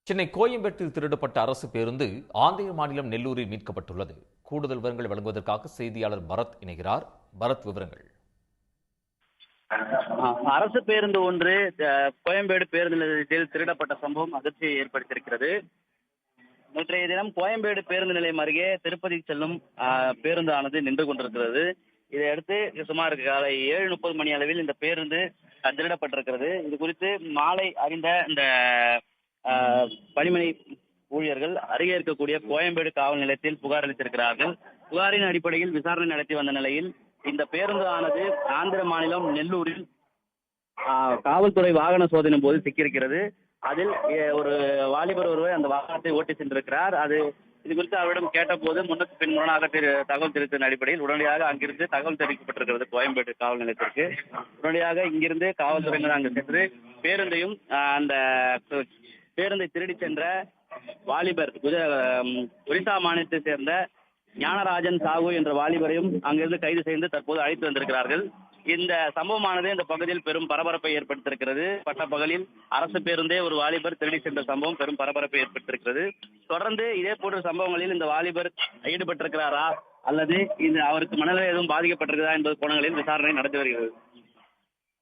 சென்னை கோயம்பேட்டில் திருடப்பட்ட அரசு பேருந்து ஆந்திர மாநிலம் நெல்லூரில் மீட்கப்பட்டுள்ளது. கூடுதல் விவரங்கள் வழங்குவதற்காக செய்தியாளர் பரத் இணைகிறார். பரத், விவரங்கள். அரசு பேருந்து ஒன்று கோயம்பேடு பேருந்து நிலையத்தில் திருடப்பட்ட சம்பவம் அதிர்ச்சியை ஏற்படுத்தியிருக்கிறது. நேற்றைய தினம் கோயம்பேடு பேருந்து நிலையம் அருகே திருப்பதி செல்லும் பேருந்தானது நின்று கொண்டிருக்கிறது. இதையடுத்து சுமார் காலை 7:30 மணி அளவில் இந்த பேருந்து திருடப்பட்டிருக்கிறது. இது குறித்து மாலை அறிந்த இந்த பணிமனை ஊழியர்கள் அருகே இருக்கக்கூடிய கோயம்பேடு காவல் நிலையத்தில் புகார் அளித்திருக்கிறார்கள். புகாரின் அடிப்படையில் விசாரணை நடத்தி வந்த நிலையில் இந்த பேருந்து ஆனது ஆந்திர மாநிலம் நெல்லூரில் காவல்துறை வாகன சோதனை போது சிக்கியிருக்கிறது. அதில் ஒரு வாலிபர் ஒருவர் அந்த வாகனத்தை ஓட்டி சென்றிருக்கிறார். இது குறித்து அவரிடம் கேட்டபோது முன்னுக்கு பின்முரணாக தகவல் தெரிவித்ததன் அடிப்படையில் உடனடியாக அங்கிருந்து தகவல் தெரிவிக்கப்பட்டிருக்கிறது கோயம்பேடு காவல் நிலையத்திற்கு. உடனடியாக இங்கிருந்து காவல்துறையினர் அங்கு சென்று பேருந்தையும் அந்த பேருந்தை திருடி சென்ற வாலிபர் ஒரிசா மாநிலத்தை சேர்ந்த ஞானராஜன் சாகு என்ற வாலிபரையும் அங்கிருந்து கைது செய்து தற்போது அழைத்து வந்திருக்கிறார்கள். இந்த சம்பவமானது இந்த பகுதியில் பெரும் பரபரப்பை ஏற்படுத்தியிருக்கிறது. பட்டப்பகலில் அரசு பேருந்தே ஒரு வாலிபர் திருடி சென்ற சம்பவம் பெரும் பரபரப்பை ஏற்படுத்தியிருக்கிறது. தொடர்ந்து இதே போன்ற சம்பவங்களில் இந்த வாலிபர் ஈடுபட்டிருக்கிறாரா அல்லது அவருக்கு மனநிலை எதுவும் பாதிக்கப்பட்டிருக்கிறதா என்பது கோணங்களில் விசாரணை நடத்தி வருகிறது.